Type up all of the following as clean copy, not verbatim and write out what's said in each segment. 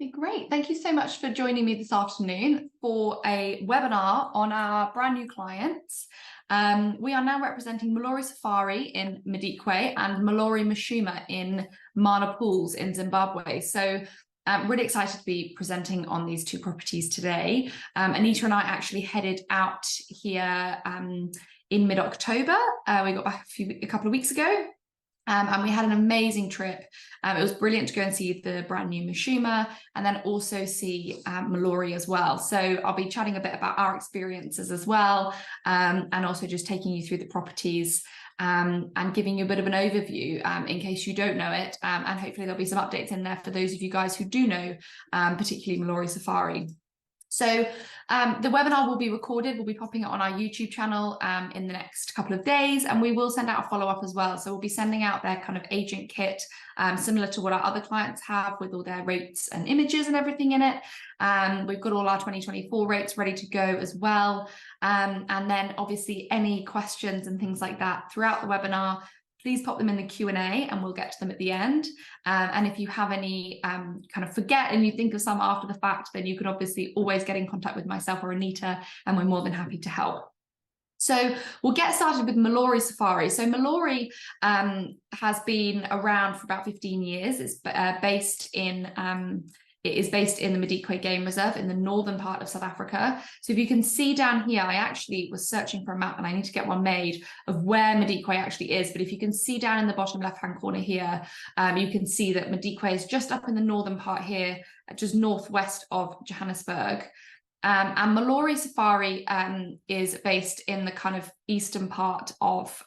Great. Thank you so much for joining me this afternoon for a webinar on our brand new clients. We are now representing Molori Safari in Madikwe and Molori Mashuma in Mana Pools in Zimbabwe. So I'm really excited to be presenting on these two properties today. Anita and I actually headed out here in mid-October. We got back a couple of weeks ago. And we had an amazing trip. It was brilliant to go and see the brand new Mashuma and then also see Molori as well. So I'll be chatting a bit about our experiences as well, and also just taking you through the properties and giving you a bit of an overview in case you don't know it. And hopefully there'll be some updates in there for those of you guys who do know, particularly Molori Safari. So the webinar will be recorded. We'll be popping it on our YouTube channel in the next couple of days, and we will send out a follow-up as well. So we'll be sending out their kind of agent kit, similar to what our other clients have, with all their rates and images and everything in it. We've got all our 2024 rates ready to go as well. And then obviously any questions and things like that throughout the webinar, please pop them in the Q&A and we'll get to them at the end. And if you have any kind of forget and you think of some after the fact, then you can obviously always get in contact with myself or Anita, and we're more than happy to help. So we'll get started with Molori Safari. So Molori has been around for about 15 years. It's based in it is based in the Madikwe Game Reserve in the northern part of South Africa. So if you can see down here, I actually was searching for a map and I need to get one made of where Madikwe actually is. But if you can see down in the bottom left-hand corner here, you can see that Madikwe is just up in the northern part here, just northwest of Johannesburg. And Molori Safari is based in the kind of eastern part of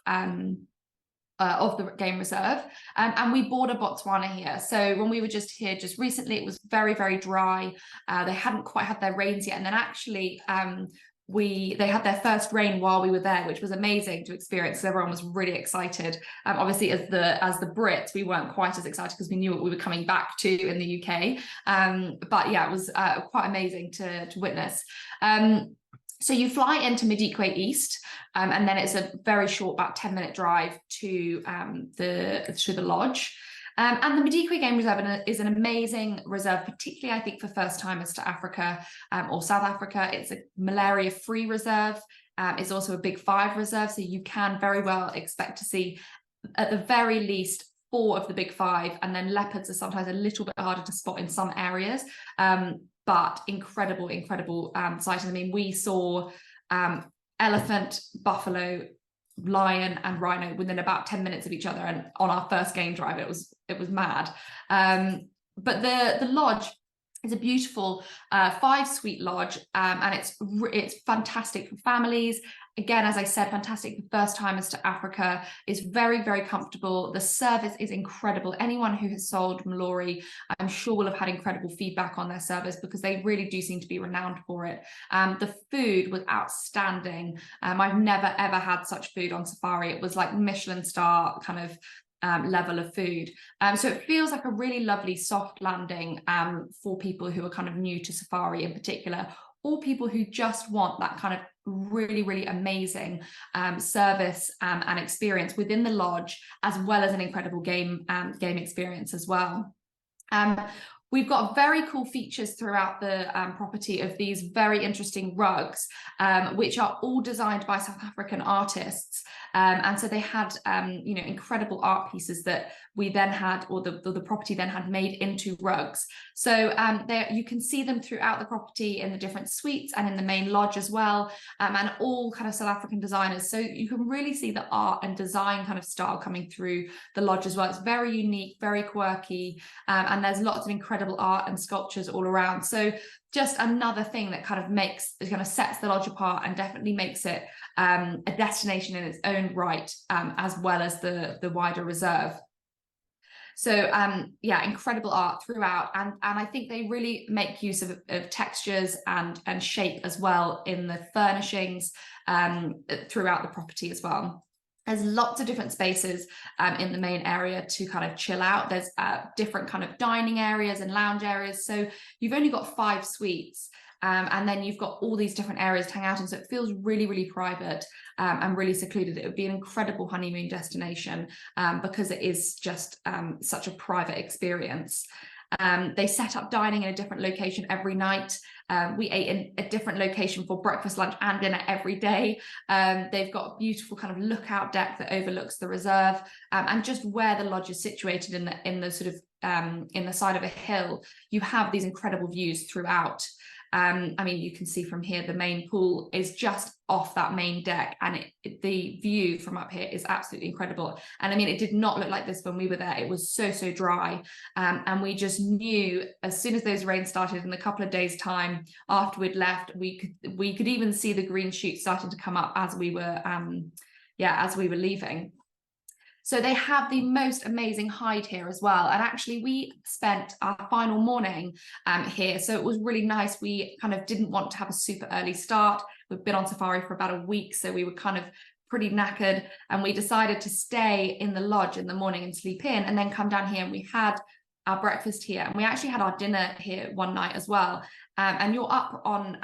the game reserve, and we border Botswana here. So when we were just here just recently, it was very, very dry. They hadn't quite had their rains yet, and then actually they had their first rain while we were there, which was amazing to experience. So everyone was really excited. Obviously, as the Brits, we weren't quite as excited because we knew what we were coming back to in the UK. But yeah, it was quite amazing to witness. So you fly into Madikwe East, and then it's a very short, about 10-minute drive to the lodge. And the Madikwe Game Reserve is an amazing reserve, particularly, I think, for first-timers to Africa or South Africa. It's a malaria-free reserve. It's also a Big Five reserve, so you can very well expect to see, at the very least, 4 of the Big Five, and then leopards are sometimes a little bit harder to spot in some areas. But incredible sighting. I mean, we saw elephant, buffalo, lion, and rhino within about 10 minutes of each other, and on our first game drive, it was mad. But the lodge is a beautiful 5-suite lodge, and it's fantastic for families. Again, as I said, fantastic for first-timers to Africa. It's very, very comfortable. The service is incredible. Anyone who has sold Molori, I'm sure, will have had incredible feedback on their service, because they really do seem to be renowned for it. The food was outstanding. I've never, ever had such food on safari. It was like Michelin star kind of level of food. So it feels like a really lovely soft landing for people who are kind of new to safari in particular, or people who just want that kind of really, really amazing service and experience within the lodge, as well as an incredible game experience as well. We've got very cool features throughout the property of these very interesting rugs, which are all designed by South African artists. And so they had, incredible art pieces that we then had, or the property then had made into rugs. So there you can see them throughout the property in the different suites and in the main lodge as well, and all kind of South African designers. So you can really see the art and design kind of style coming through the lodge as well. It's very unique, very quirky, and there's lots of incredible art and sculptures all around. So just another thing that kind of sets the lodge apart, and definitely makes it a destination in its own right, as well as the wider reserve. So yeah, incredible art throughout, and I think they really make use of textures and shape as well in the furnishings throughout the property as well. There's lots of different spaces in the main area to kind of chill out. There's different kind of dining areas and lounge areas. So you've only got 5 suites, and then you've got all these different areas to hang out in. So it feels really, really private and really secluded. It would be an incredible honeymoon destination because it is just such a private experience. They set up dining in a different location every night. We ate in a different location for breakfast, lunch, and dinner every day. They've got a beautiful kind of lookout deck that overlooks the reserve, and just where the lodge is situated in the sort of in the side of a hill, you have these incredible views throughout. I mean, you can see from here, the main pool is just off that main deck, and the view from up here is absolutely incredible. And I mean, it did not look like this when we were there. It was so dry. And we just knew as soon as those rains started, in a couple of days' time after we'd left, we could even see the green shoots starting to come up as we were leaving. So they have the most amazing hide here as well. And actually we spent our final morning here. So it was really nice. We kind of didn't want to have a super early start. We've been on safari for about a week, so we were kind of pretty knackered. And we decided to stay in the lodge in the morning and sleep in, and then come down here. And we had our breakfast here, and we actually had our dinner here one night as well. And you're up on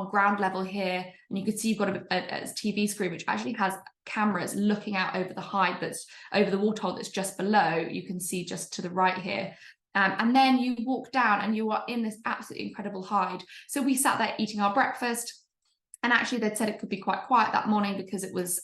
ground level here, and you can see you've got a TV screen which actually has cameras looking out over the hide that's over the waterhole that's just below. You can see just to the right here. And then you walk down and you are in this absolutely incredible hide. So we sat there eating our breakfast, and actually they'd said it could be quite quiet that morning because it was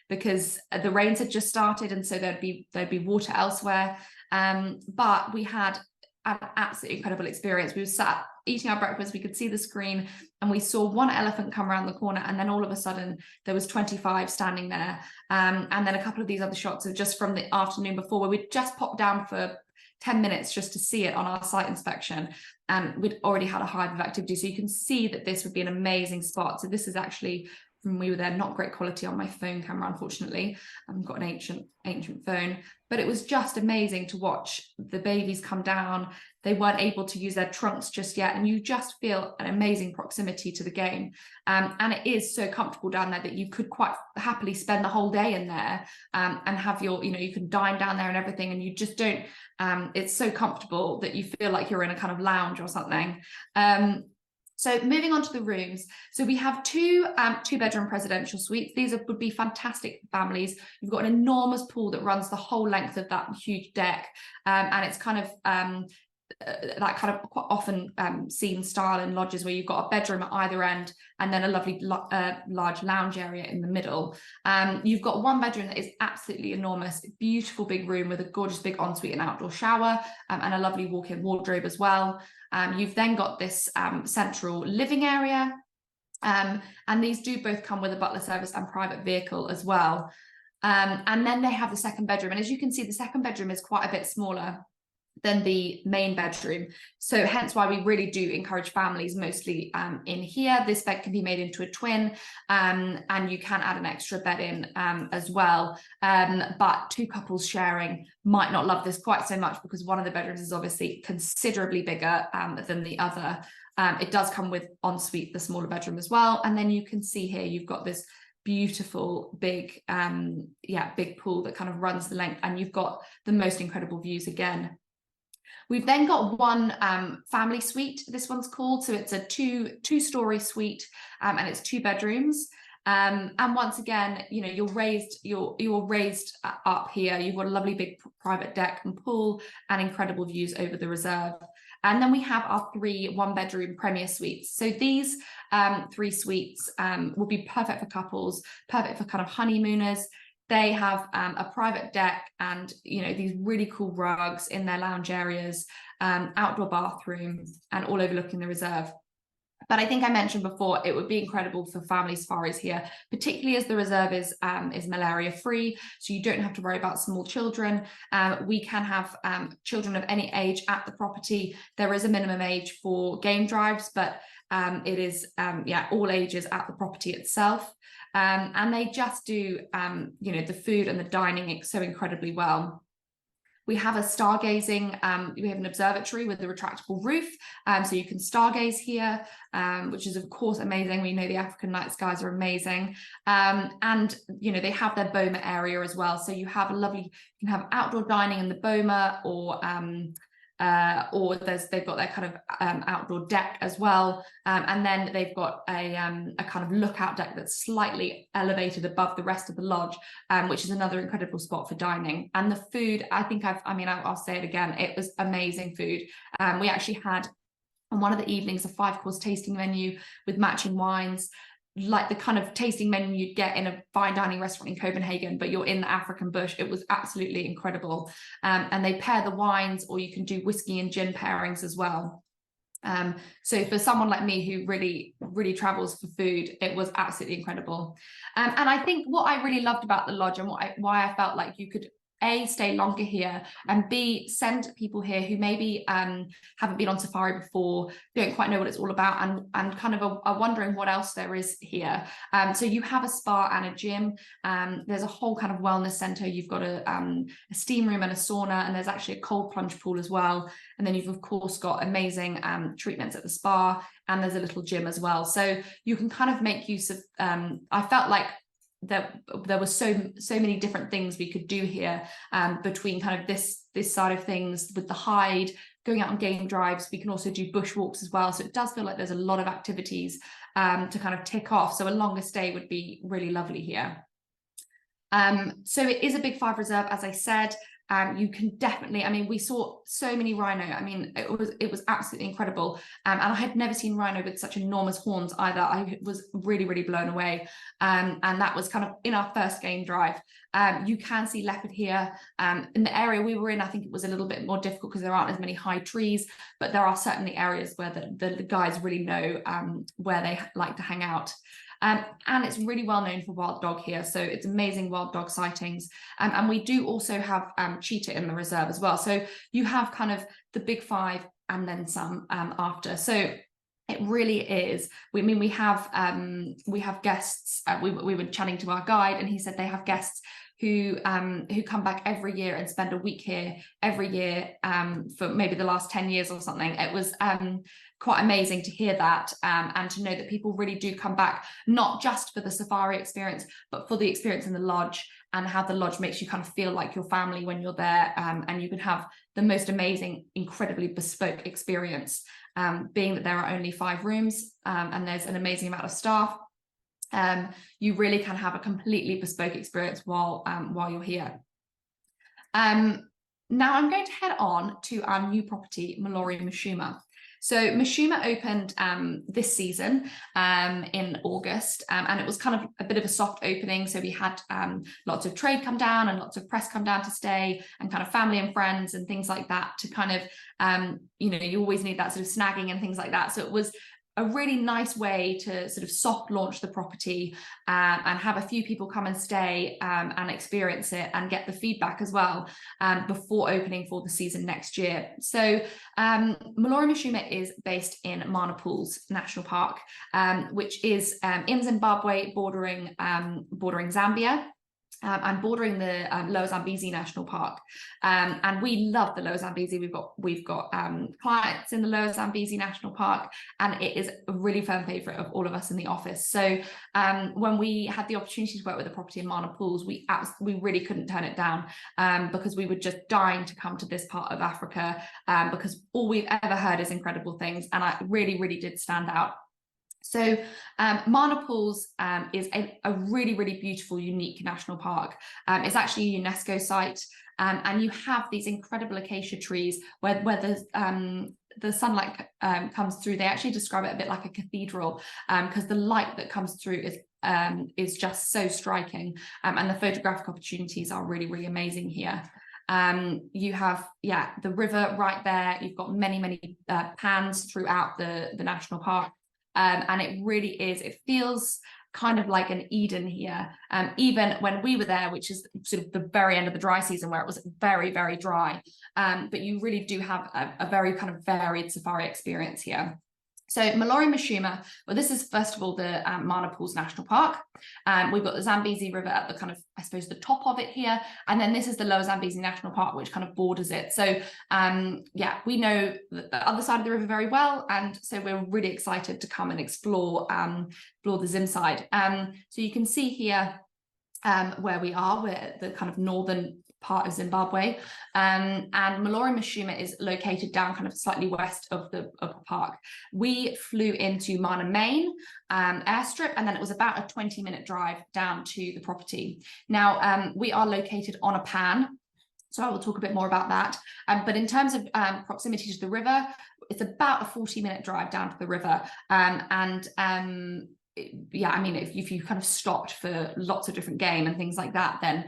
because the rains had just started, and so there'd be water elsewhere. But we had an absolutely incredible experience. We were sat eating our breakfast, we could see the screen, and we saw one elephant come around the corner, and then all of a sudden there was 25 standing there. And then a couple of these other shots of just from the afternoon before, where we'd just popped down for 10 minutes just to see it on our site inspection, and we'd already had a hive of activity. So you can see that this would be an amazing spot. So this is actually, when we were there, not great quality on my phone camera, unfortunately. I've got an ancient phone, but it was just amazing to watch the babies come down. They weren't able to use their trunks just yet, and you just feel an amazing proximity to the game. And it is so comfortable down there that you could quite happily spend the whole day in there, and have your, you can dine down there and everything, and you just don't, it's so comfortable that you feel like you're in a kind of lounge or something. So moving on to the rooms. So we have two bedroom presidential suites. These would be fantastic for families. You've got an enormous pool that runs the whole length of that huge deck. And it's kind of that kind of quite often seen style in lodges, where you've got a bedroom at either end and then a lovely large lounge area in the middle. You've got one bedroom that is absolutely enormous, beautiful big room with a gorgeous big ensuite and outdoor shower, and a lovely walk-in wardrobe as well. You've then got this central living area, and these do both come with a butler service and private vehicle as well. And then they have the second bedroom, and as you can see, the second bedroom is quite a bit smaller than the main bedroom, so hence why we really do encourage families mostly in here. This bed can be made into a twin, and you can add an extra bed in as well, but two couples sharing might not love this quite so much, because one of the bedrooms is obviously considerably bigger than the other. It does come with ensuite, the smaller bedroom as well. And then you can see here you've got this beautiful big big pool that kind of runs the length, and you've got the most incredible views again. We've then got one family suite, this one's called. So it's a two-story suite, and it's 2 bedrooms. And once again, you're raised up here. You've got a lovely big private deck and pool, and incredible views over the reserve. And then we have our 3 one-bedroom premier suites. So these 3 suites will be perfect for couples, perfect for kind of honeymooners. They have a private deck and, these really cool rugs in their lounge areas, outdoor bathroom, and all overlooking the reserve. But I think I mentioned before, it would be incredible for family safaris here, particularly as the reserve is malaria-free, so you don't have to worry about small children. We can have children of any age at the property. There is a minimum age for game drives, but it is all ages at the property itself. And they just do the food and the dining so incredibly well. We have a stargazing, we have an observatory with a retractable roof, so you can stargaze here, which is of course amazing. We know the African night skies are amazing. And they have their boma area as well, so you have you can have outdoor dining in the boma, or or they've got their kind of outdoor deck as well, and then they've got a kind of lookout deck that's slightly elevated above the rest of the lodge, which is another incredible spot for dining. And the food, I'll say it again, it was amazing food. We actually had on one of the evenings a 5-course tasting menu with matching wines, like the kind of tasting menu you'd get in a fine dining restaurant in Copenhagen, but you're in the African bush. It was absolutely incredible. And they pair the wines, or you can do whiskey and gin pairings as well. So for someone like me who really travels for food, it was absolutely incredible. And I think what I really loved about the lodge, and why I felt like you could A, stay longer here, and B, send people here who maybe haven't been on safari before, don't quite know what it's all about, and kind of are wondering what else there is here. So you have a spa and a gym. There's a whole kind of wellness center. You've got a steam room and a sauna, and there's actually a cold plunge pool as well. And then you've of course got amazing treatments at the spa, and there's a little gym as well. So you can kind of make use of, I felt like there were so many different things we could do here, between kind of this side of things with the hide, going out on game drives. We can also do bushwalks as well. So it does feel like there's a lot of activities to kind of tick off. So a longer stay would be really lovely here. So it is a Big 5 reserve, as I said. You can definitely, we saw so many rhino. It was absolutely incredible. And I had never seen rhino with such enormous horns either. I was really blown away. And that was kind of in our first game drive. You can see leopard here. In the area we were in, I think it was a little bit more difficult because there aren't as many high trees, but there are certainly areas where the guides really know where they like to hang out. And it's really well known for wild dog here, so it's amazing wild dog sightings. And we do also have cheetah in the reserve as well. So you have kind of the Big 5 and then some after. So it really is. We have guests. We were chatting to our guide, and he said they have guests who come back every year and spend a week here every year for maybe the last 10 years or something. It was quite amazing to hear that, and to know that people really do come back, not just for the safari experience, but for the experience in the lodge, and how the lodge makes you kind of feel like your family when you're there, and you can have the most amazing, incredibly bespoke experience, being that there are only 5 rooms, and there's an amazing amount of staff. You really can have a completely bespoke experience while you're here. Now I'm going to head on to our new property, Molori Mashuma. So Mashuma opened this season in August, and it was kind of a bit of a soft opening. So we had lots of trade come down and lots of press come down to stay, and kind of family and friends and things like that to kind of, you always need that sort of snagging and things like that. So it was a really nice way to sort of soft launch the property, and have a few people come and stay and experience it and get the feedback as well, before opening for the season next year. So Molori Mashuma is based in Mana Pools National Park, which is in Zimbabwe, bordering Zambia. And bordering the Lower Zambezi National Park, and we love the Lower Zambezi. We've got clients in the Lower Zambezi National Park, and it is a really firm favourite of all of us in the office. So when we had the opportunity to work with the property in Mana Pools, we really couldn't turn it down, because we were just dying to come to this part of Africa, because all we've ever heard is incredible things, and it really did stand out. So Mana Pools is a really beautiful, unique national park. It's actually a UNESCO site, and you have these incredible acacia trees where the sunlight comes through. They actually describe it a bit like a cathedral, because the light that comes through is just so striking, and the photographic opportunities are really amazing here. You have the river right there. You've got many pans throughout the national park. And it really is, it feels kind of like an Eden here, even when we were there, which is sort of the very end of the dry season where it was very dry, but you really do have a very kind of varied safari experience here. So Molori Mashuma, well, this is first of all the Mana Pools National Park. We've got the Zambezi River at the kind of, I suppose, the top of it here, and then this is the Lower Zambezi National Park, which kind of borders it. So we know the other side of the river very well, and so we're really excited to come and explore the Zim side. So you can see here where we are. We're at the kind of northern part of Zimbabwe. And Molori Mashuma is located down kind of slightly west of the park. We flew into Mana Main airstrip, and then it was about a 20-minute drive down to the property. Now, we are located on a pan, so I will talk a bit more about that. But in terms of proximity to the river, it's about a 40-minute drive down to the river. Yeah, I mean, if you kind of stopped for lots of different game and things like that, then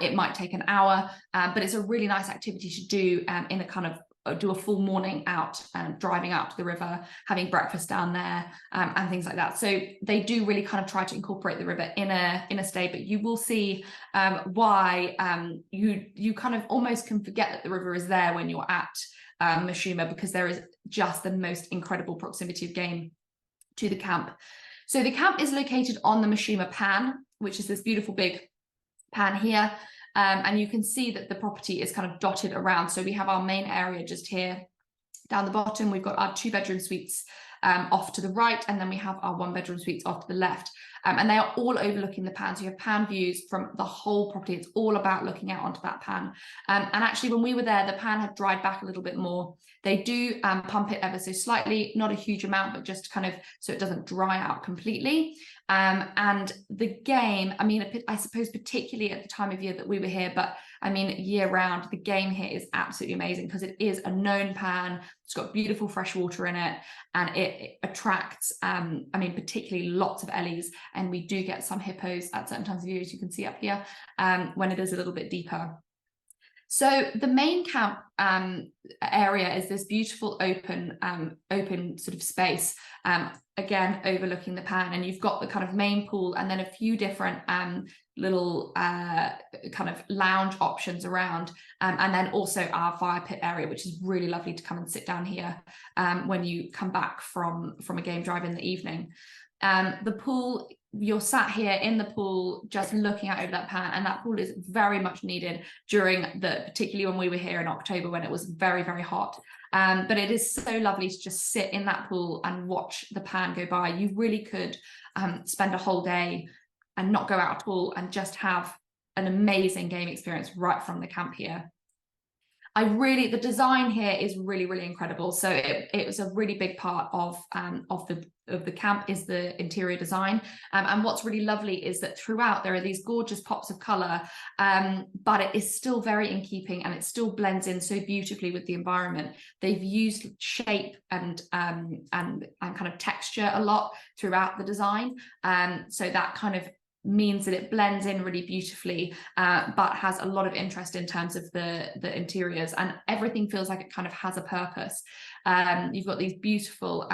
it might take an hour. But it's a really nice activity to do in a kind of do a full morning out, driving out to the river, having breakfast down there, and things like that. So they do really kind of try to incorporate the river in a stay, but you will see why you kind of almost can forget that the river is there when you're at Mashuma, because there is just the most incredible proximity of game to the camp. So the camp is located on the Mashuma Pan, which is this beautiful big pan here. And you can see that the property is kind of dotted around. So we have our main area just here down the bottom. We've got our 2-bedroom suites off to the right, and then we have our 1-bedroom suites off to the left. And they are all overlooking the pan. So you have pan views from the whole property. It's all about looking out onto that pan. And actually, when we were there, the pan had dried back a little bit more. They do pump it ever so slightly, not a huge amount, but just kind of so it doesn't dry out completely. And the game, I mean, I suppose particularly at the time of year that we were here, but I mean, year round, the game here is absolutely amazing because it is a known pan. It's got beautiful fresh water in it, and it attracts, I mean, particularly lots of ellies, and we do get some hippos at certain times of year, as you can see up here, when it is a little bit deeper. So the main camp area is this beautiful open sort of space, again overlooking the pan, and you've got the kind of main pool and then a few different little kind of lounge options around, and then also our fire pit area, which is really lovely to come and sit down here when you come back from a game drive in the evening. The pool, you're sat here in the pool just looking out over that pan, and that pool is very much needed during particularly when we were here in October when it was very, very hot. But it is so lovely to just sit in that pool and watch the pan go by. You really could spend a whole day and not go out at all and just have an amazing game experience right from the camp here. The design here is really, really incredible. So it was a really big part of the camp is the interior design. And what's really lovely is that throughout there are these gorgeous pops of color, but it is still very in keeping, and it still blends in so beautifully with the environment. They've used shape and kind of texture a lot throughout the design. So that kind of means that it blends in really beautifully, but has a lot of interest in terms of the interiors, and everything feels like it kind of has a purpose. You've got these beautiful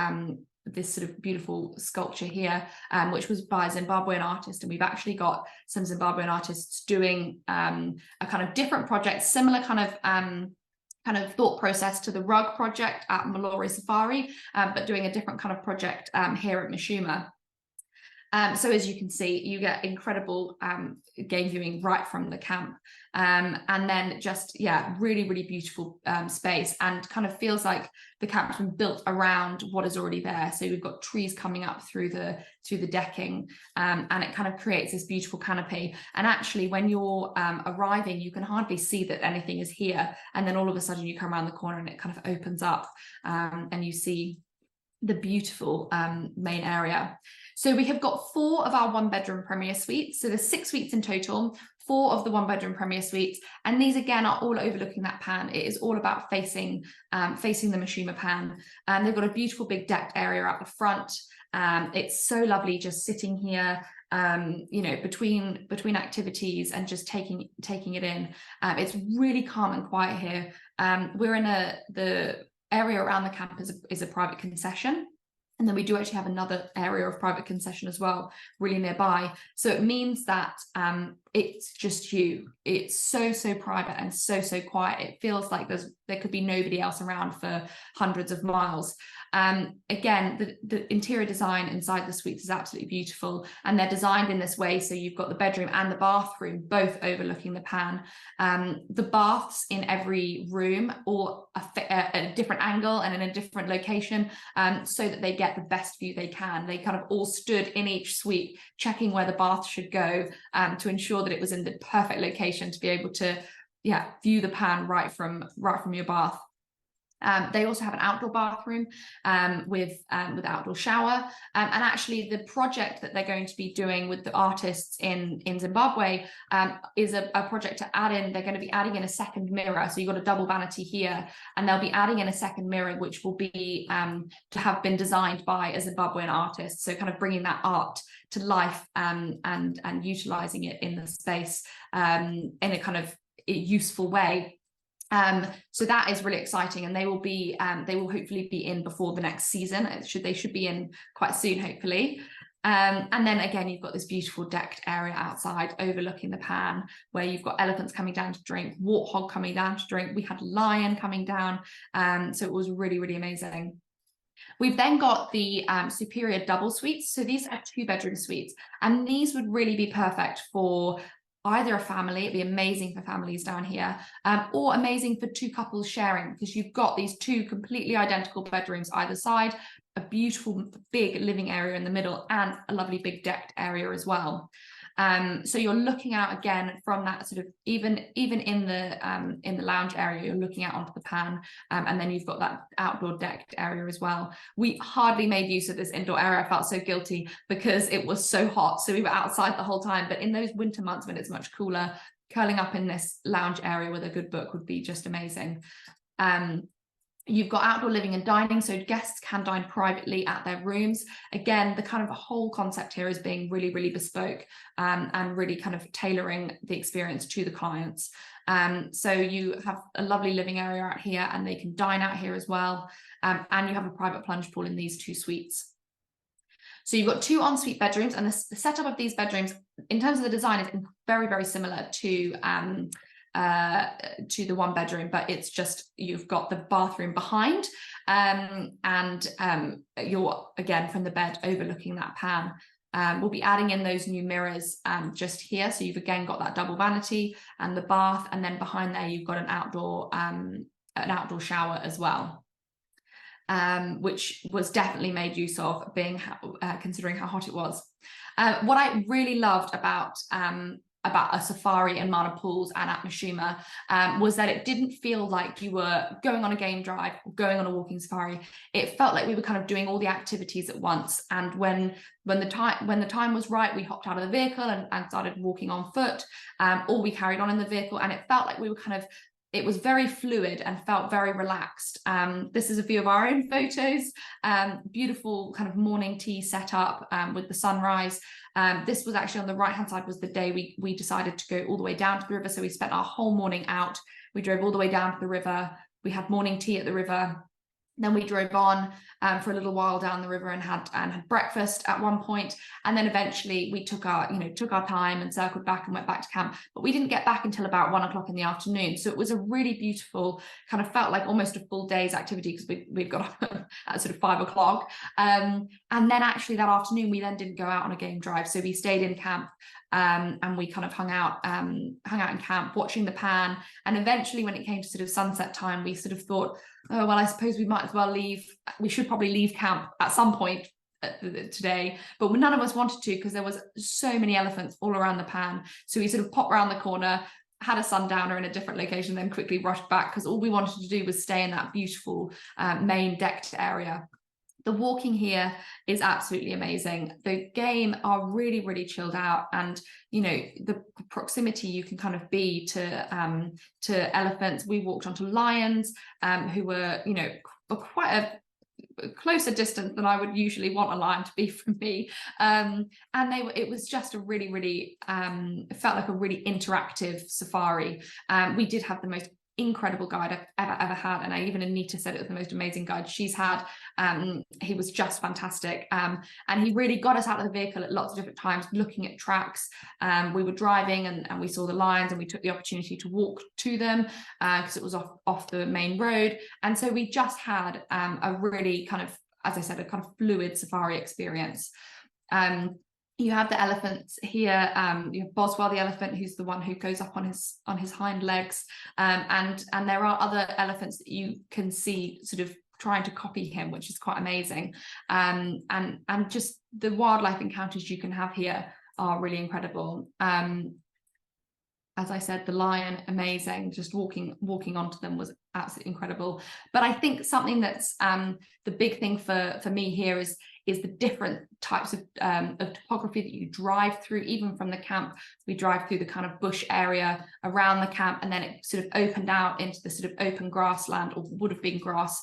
this sort of beautiful sculpture here, which was by a Zimbabwean artist, and we've actually got some Zimbabwean artists doing a kind of different project, similar kind of thought process to the rug project at Molori Safari, but doing a different kind of project here at Mashuma. So as you can see, you get incredible game viewing right from the camp, and then just, yeah, really, really beautiful space, and kind of feels like the camp's been built around what is already there. So we've got trees coming up through the decking, and it kind of creates this beautiful canopy. And actually, when you're arriving, you can hardly see that anything is here, and then all of a sudden you come around the corner and it kind of opens up, and you see the beautiful main area. So we have got 4 of our 1-bedroom premier suites. So there's 6 suites in total, 4 of the 1-bedroom premier suites. And these again are all overlooking that pan. It is all about facing the Mashuma pan. And they've got a beautiful big decked area at the front. It's so lovely just sitting here, you know, between activities and just taking it in. It's really calm and quiet here. We're in the area around the camp is a private concession. And then we do actually have another area of private concession as well, really nearby. So it means that it's just you. It's so private and so quiet. It feels like there could be nobody else around for hundreds of miles. Again, the interior design inside the suites is absolutely beautiful, and they're designed in this way so you've got the bedroom and the bathroom both overlooking the pan. The baths in every room or at a different angle and in a different location, so that they get the best view they can. They kind of all stood in each suite checking where the bath should go, to ensure that it was in the perfect location to be able to view the pan right from your bath. They also have an outdoor bathroom with outdoor shower. And actually the project that they're going to be doing with the artists in Zimbabwe is a project to add in. They're going to be adding in a second mirror. So you've got a double vanity here, and they'll be adding in a second mirror, which will be to have been designed by a Zimbabwean artist. So kind of bringing that art to life and utilizing it in the space in a kind of useful way. So that is really exciting, and they will hopefully be in before the next season. They should be in quite soon, hopefully. And then again, you've got this beautiful decked area outside overlooking the pan, where you've got elephants coming down to drink, warthog coming down to drink. We had lion coming down. So it was really, really amazing. We've then got the superior double suites. So these are 2-bedroom suites, and these would really be perfect for either a family. It'd be amazing for families down here, or amazing for 2 couples sharing, because you've got these 2 completely identical bedrooms either side, a beautiful big living area in the middle, and a lovely big decked area as well. So you're looking out again from that sort of even in the lounge area, you're looking out onto the pan, and then you've got that outdoor decked area as well. We hardly made use of this indoor area. I felt so guilty because it was so hot, so we were outside the whole time. But in those winter months when it's much cooler, curling up in this lounge area with a good book would be just amazing. You've got outdoor living and dining, so guests can dine privately at their rooms. Again, the kind of whole concept here is being really, really bespoke, and really kind of tailoring the experience to the clients. So you have a lovely living area out here, and they can dine out here as well. And you have a private plunge pool in these 2 suites. So you've got 2 ensuite bedrooms, and the setup of these bedrooms in terms of the design is very, very similar to the 1 bedroom, but it's just you've got the bathroom behind, and you're again from the bed overlooking that pan. We'll be adding in those new mirrors just here, so you've again got that double vanity and the bath, and then behind there you've got an outdoor shower as well, which was definitely made use of, being considering how hot it was. What I really loved about a safari in Mana Pools and at Mashuma was that it didn't feel like you were going on a game drive or going on a walking safari. It felt like we were kind of doing all the activities at once. And when the time was right, we hopped out of the vehicle and started walking on foot, or we carried on in the vehicle, and it felt like we were kind of, it was very fluid and felt very relaxed. This is a few of our own photos. Beautiful kind of morning tea setup with the sunrise. This was actually on the right-hand side, was the day we decided to go all the way down to the river. So we spent our whole morning out. We drove all the way down to the river. We had morning tea at the river. Then we drove on for a little while down the river and had breakfast at one point, and then eventually we took our time and circled back and went back to camp. But we didn't get back until about 1 o'clock in the afternoon. So it was a really beautiful, kind of felt like almost a full day's activity, because we've got up at sort of 5 o'clock. And then actually that afternoon we then didn't go out on a game drive, so we stayed in camp. And we kind of hung out in camp watching the pan. And eventually when it came to sort of sunset time, we sort of thought, oh, well, I suppose we might as well leave. We should probably leave camp at some point today, but none of us wanted to, because there was so many elephants all around the pan. So we sort of popped around the corner, had a sundowner in a different location, then quickly rushed back, because all we wanted to do was stay in that beautiful main decked area. The walking here is absolutely amazing. The game are really, really chilled out, and the proximity you can kind of be to elephants. We walked onto lions, who were quite a closer distance than I would usually want a lion to be from me, and it was just a really, really it felt like a really interactive safari. We did have the most incredible guide I've ever had, and even Anita said it was the most amazing guide she's had. He was just fantastic, and he really got us out of the vehicle at lots of different times looking at tracks. We were driving and we saw the lions, and we took the opportunity to walk to them because it was off the main road. And so we just had a really kind of, as I said, a kind of fluid safari experience. You have the elephants here. You have Boswell the elephant, who's the one who goes up on his hind legs, and there are other elephants that you can see sort of trying to copy him, which is quite amazing. And just the wildlife encounters you can have here are really incredible. as I said, the lion, amazing. Just walking onto them was absolutely incredible. But I think something that's the big thing for me here is the different types of topography that you drive through. Even from the camp, we drive through the kind of bush area around the camp, and then it sort of opened out into the sort of open grassland, or would have been grass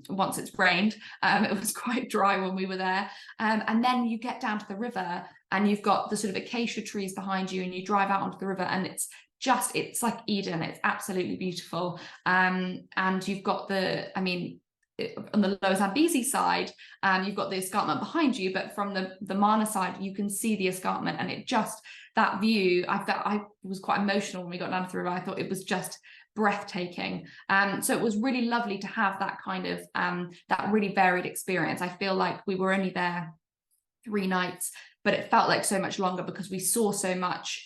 once it's rained. It was quite dry when we were there. And then you get down to the river, and you've got the sort of acacia trees behind you, and you drive out onto the river, and it's like Eden. It's absolutely beautiful. And you've got on the lower Zambezi side, you've got the escarpment behind you, but from the Mana side, you can see the escarpment, and it just, that view, I was quite emotional when we got down to the river. I thought it was just breathtaking. So it was really lovely to have that kind of that really varied experience. I feel like we were only there 3 nights, but it felt like so much longer because we saw so much,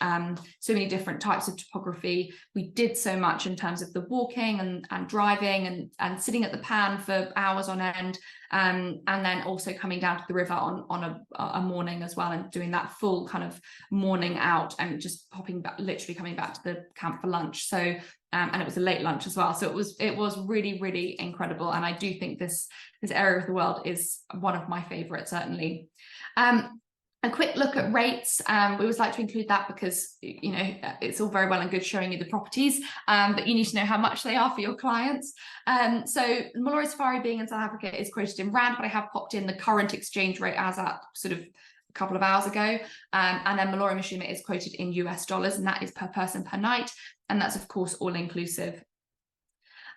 so many different types of topography. We did so much in terms of the walking and driving and sitting at the pan for hours on end, and then also coming down to the river on a morning as well, and doing that full kind of morning out, and just popping back, literally coming back to the camp for lunch. So and it was a late lunch as well. So it was really, really incredible. And I do think this area of the world is one of my favorites, certainly. A quick look at rates. We always like to include that because, you know, it's all very well and good showing you the properties, but you need to know how much they are for your clients. So Molori Safari, being in South Africa, is quoted in rand, but I have popped in the current exchange rate as at sort of a couple of hours ago. And then Molori Mashuma is quoted in US dollars, and that is per person per night. And that's, of course, all inclusive.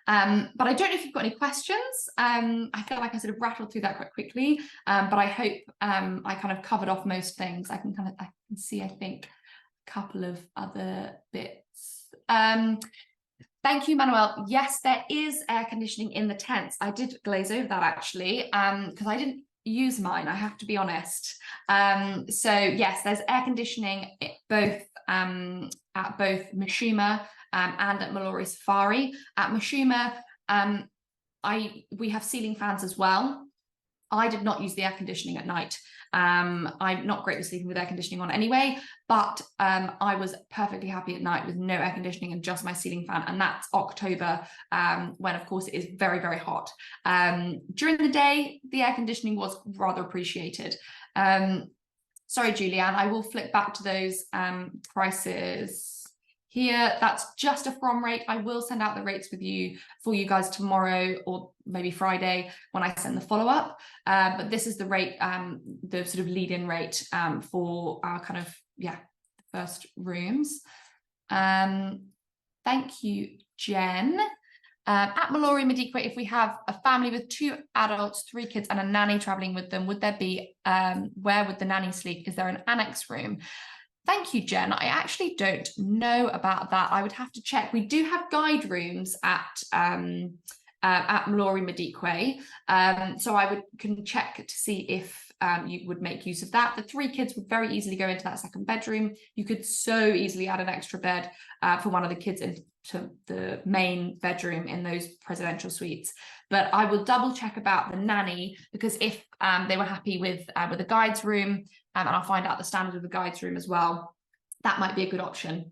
But I don't know if you've got any questions. I feel like I sort of rattled through that quite quickly, but I hope I kind of covered off most things. I can see, I think, a couple of other bits. Thank you, Manuel. Yes, there is air conditioning in the tents. I did glaze over that actually, because I didn't use mine, I have to be honest. So yes, there's air conditioning at both Mashuma and at Molori Safari. At Mashuma, we have ceiling fans as well. I did not use the air conditioning at night. I'm not great with sleeping with air conditioning on anyway, but I was perfectly happy at night with no air conditioning and just my ceiling fan. And that's October, when of course it is very, very hot. During the day, the air conditioning was rather appreciated. Sorry, Julianne, I will flick back to those prices. Here, that's just a from rate. I will send out the rates for you guys tomorrow or maybe Friday when I send the follow-up. But this is the rate, the sort of lead-in rate for our kind of, first rooms. Thank you, Jen. At Molori Madikwe, if we have a family with 2 adults, 3 kids and a nanny traveling with them, would there be, where would the nanny sleep? Is there an annex room? Thank you, Jen. I actually don't know about that. I would have to check. We do have guide rooms at Molori Madikwe, so I can check to see if you would make use of that. The 3 kids would very easily go into that second bedroom. You could so easily add an extra bed for one of the kids into the main bedroom in those presidential suites. But I will double check about the nanny, because if they were happy with the guides room, and I'll find out the standard of the guides room as well, that might be a good option.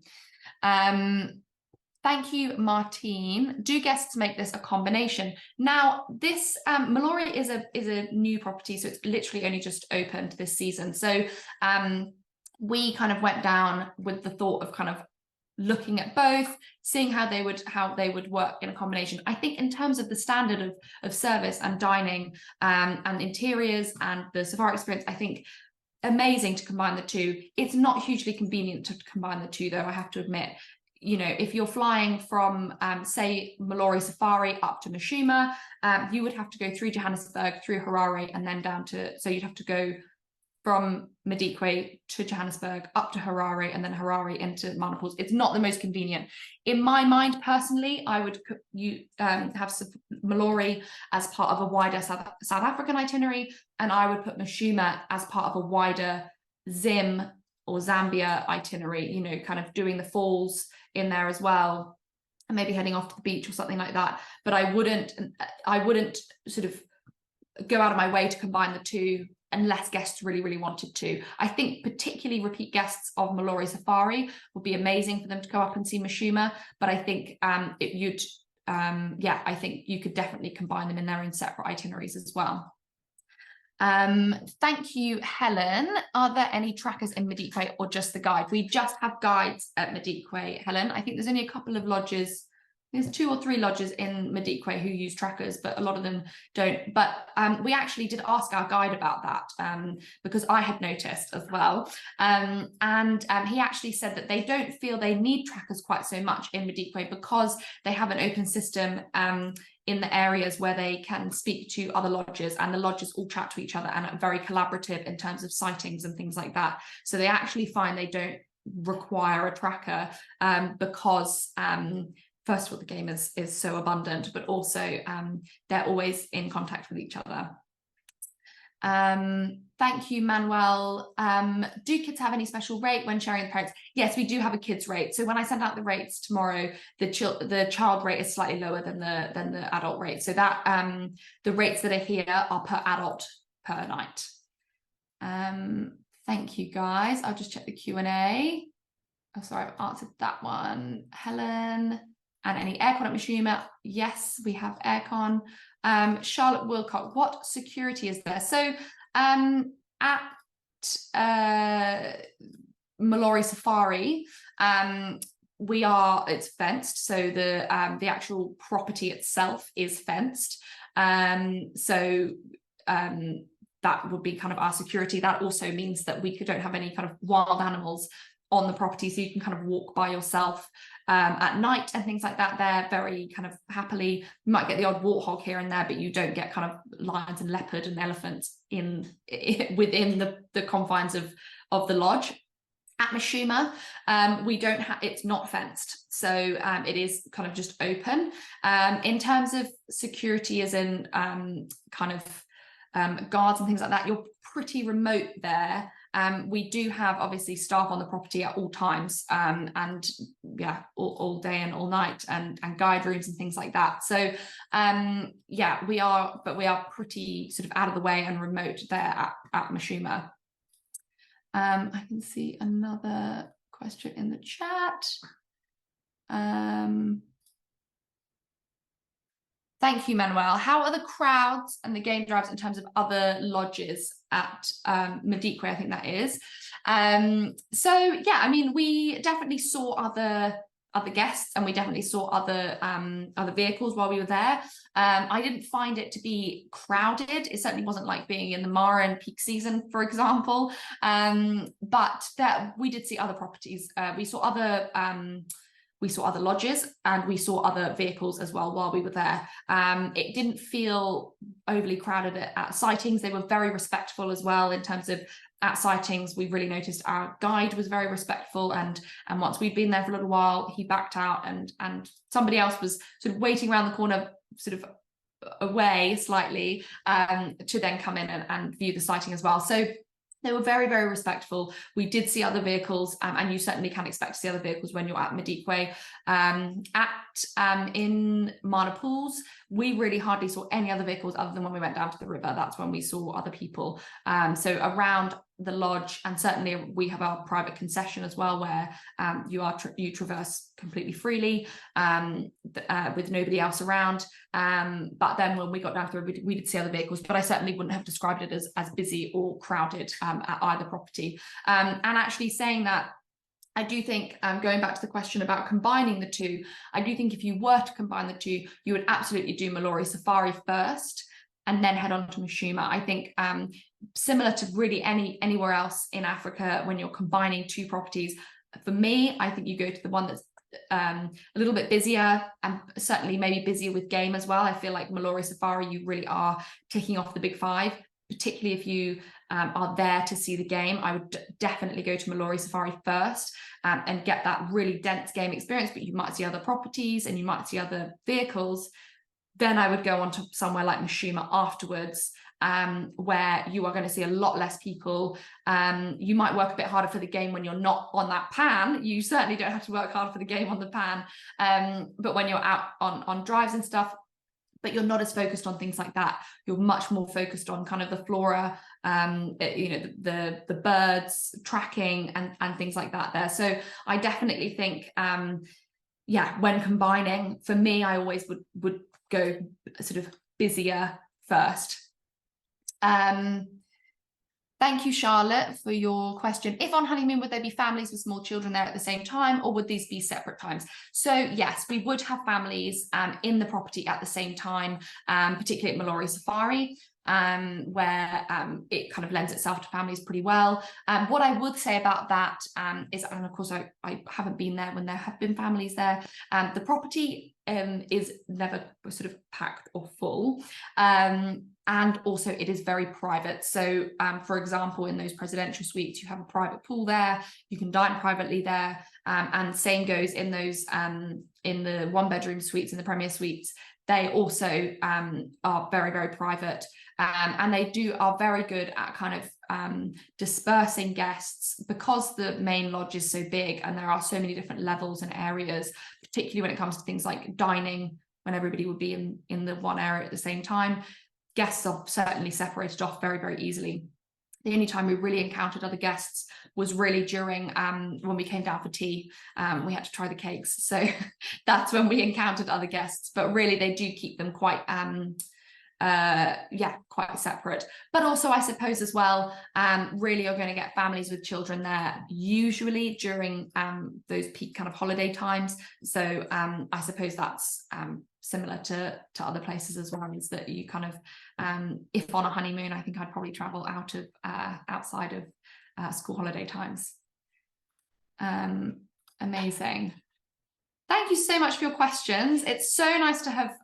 Thank you, Martine. Do guests make this a combination? Now, this Molori is a new property, so it's literally only just opened this season. So we kind of went down with the thought of kind of looking at both, seeing how they would work in a combination. I think in terms of the standard of service and dining and interiors and the safari experience, I think amazing to combine the two. It's not hugely convenient to combine the two, though, I have to admit. You know, if you're flying from, say, Molori Safari up to Mashuma, you would have to go through Johannesburg, through Harare, and then down to, so you'd have to go from Madikwe to Johannesburg, up to Harare, and then Harare into Manaples. It's not the most convenient. In my mind, personally, I would have Molori as part of a wider South African itinerary, and I would put Mashuma as part of a wider Zim or Zambia itinerary, you know, kind of doing the falls in there as well, and maybe heading off to the beach or something like that. But I wouldn't sort of go out of my way to combine the two unless guests really wanted to. I think particularly repeat guests of Molori Safari would be amazing for them to go up and see Mashuma, but I think I think you could definitely combine them in their own separate itineraries as well. Thank you, Helen. Are there any trackers in Madikwe or just the guide? We just have guides at Madikwe, Helen. I think there's only a couple of lodges. There's 2 or 3 lodges in Madikwe who use trackers, but a lot of them don't. But we actually did ask our guide about that because I had noticed as well. And he actually said that they don't feel they need trackers quite so much in Madikwe because they have an open system in the areas where they can speak to other lodges, and the lodges all chat to each other and are very collaborative in terms of sightings and things like that. So they actually find they don't require a tracker because first of all, the game is so abundant, but also they're always in contact with each other. Thank you, Manuel. Do kids have any special rate when sharing the parents? Yes, we do have a kids rate. So when I send out the rates tomorrow, the child rate is slightly lower than the adult rate. So that the rates that are here are per adult per night. Thank you, guys. I'll just check the Q&A. Oh, sorry, I've answered that one. Helen. And any aircon at Mashuma? Yes, we have aircon. Charlotte Wilcock, what security is there? So at Molori Safari, it's fenced. So the actual property itself is fenced. That would be kind of our security. That also means that we don't have any kind of wild animals on the property, so you can kind of walk by yourself at night and things like that. They're very kind of happily, you might get the odd warthog here and there, but you don't get kind of lions and leopard and elephants within the confines of the lodge. At Mashuma, we don't have, it's not fenced, so it is kind of just open. In terms of security, as in kind of guards and things like that, you're pretty remote there. We do have obviously staff on the property at all times, and yeah, all day and all night, and guide rooms and things like that. So yeah, we are pretty sort of out of the way and remote there at Mashuma. I can see another question in the chat. Thank you, Manuel. How are the crowds and the game drives in terms of other lodges at Madikwe, I think that is. So yeah, I mean, we definitely saw other guests, and we definitely saw other vehicles while we were there. I didn't find it to be crowded. It certainly wasn't like being in the Mara in peak season, for example. But we did see other properties. We saw other lodges, and we saw other vehicles as well while we were there. It didn't feel overly crowded at sightings. They were very respectful as well in terms of at sightings. We really noticed our guide was very respectful, and once we'd been there for a little while, he backed out, and somebody else was sort of waiting around the corner, sort of away slightly, to then come in and view the sighting as well. So they were very, very respectful. We did see other vehicles, and you certainly can expect to see other vehicles when you're at Madikwe. In Mana Pools, we really hardly saw any other vehicles other than when we went down to the river. That's when we saw other people. So around the lodge, and certainly we have our private concession as well, where you traverse completely freely with nobody else around. But then when we got down to the river, we did see other vehicles, but I certainly wouldn't have described it as busy or crowded at either property. And actually saying that, I do think, going back to the question about combining the two, I do think if you were to combine the two, you would absolutely do Molori Safari first and then head on to Mashuma. I think similar to really anywhere else in Africa, when you're combining two properties, for me, I think you go to the one that's a little bit busier, and certainly maybe busier with game as well. I feel like Molori Safari, you really are ticking off the big five, particularly if you are there to see the game. I would definitely go to Molori Safari first and get that really dense game experience, but you might see other properties and you might see other vehicles. Then I would go on to somewhere like Mashuma afterwards, where you are going to see a lot less people. You might work a bit harder for the game when you're not on that pan. You certainly don't have to work hard for the game on the pan. But when you're out on drives and stuff, but you're not as focused on things like that. You're much more focused on kind of the flora, the birds, tracking and things like that there. So I definitely think, yeah, when combining, for me, I always would go sort of busier first. Thank you, Charlotte, for your question. If on honeymoon, would there be families with small children there at the same time, or would these be separate times? So yes, we would have families in the property at the same time, particularly at Molori Safari, where it kind of lends itself to families pretty well. What I would say about that is, and of course I haven't been there when there have been families there, the property is never sort of packed or full. And also it is very private. So for example, in those presidential suites, you have a private pool there, you can dine privately there, and same goes in those in the 1-bedroom suites, in the premier suites. They also are very, very private, and they are very good at kind of dispersing guests, because the main lodge is so big and there are so many different levels and areas, particularly when it comes to things like dining, when everybody would be in the one area at the same time. Guests are certainly separated off very, very easily. The only time we really encountered other guests was really during when we came down for tea. We had to try the cakes, so that's when we encountered other guests. But really, they do keep them quite quite separate. But also, I suppose as well, really you're going to get families with children there usually during those peak kind of holiday times. So I suppose that's similar to other places as well, is that you kind of, if on a honeymoon, I think I'd probably travel out of outside of school holiday times. Amazing. Thank you so much for your questions. It's so nice to have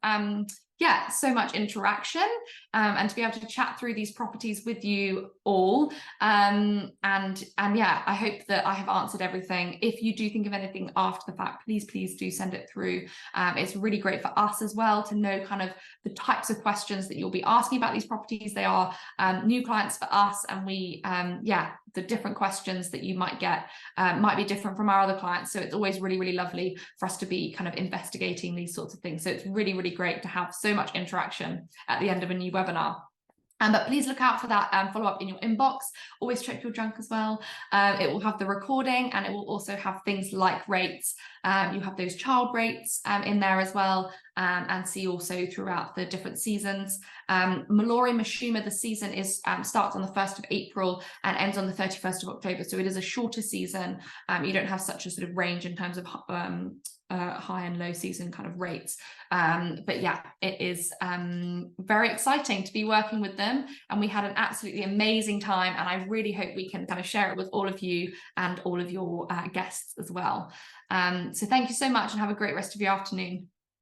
so much interaction and to be able to chat through these properties with you all. And yeah, I hope that I have answered everything. If you do think of anything after the fact, please do send it through. It's really great for us as well to know kind of the types of questions that you'll be asking about these properties. They are new clients for us, and we the different questions that you might get might be different from our other clients. So it's always really, really lovely for us to be kind of investigating these sorts of things. So it's really, really great to have so much interaction at the end of a new webinar. But please look out for that follow-up in your inbox. Always check your junk as well. It will have the recording, and it will also have things like rates. You have those child rates in there as well, and see also throughout the different seasons. Molori Mashuma, the season is starts on the 1st of April and ends on the 31st of October. So it is a shorter season. You don't have such a sort of range in terms of high and low season kind of rates. But yeah, it is very exciting to be working with them, and we had an absolutely amazing time, and I really hope we can kind of share it with all of you and all of your guests as well. So thank you so much, and have a great rest of your afternoon.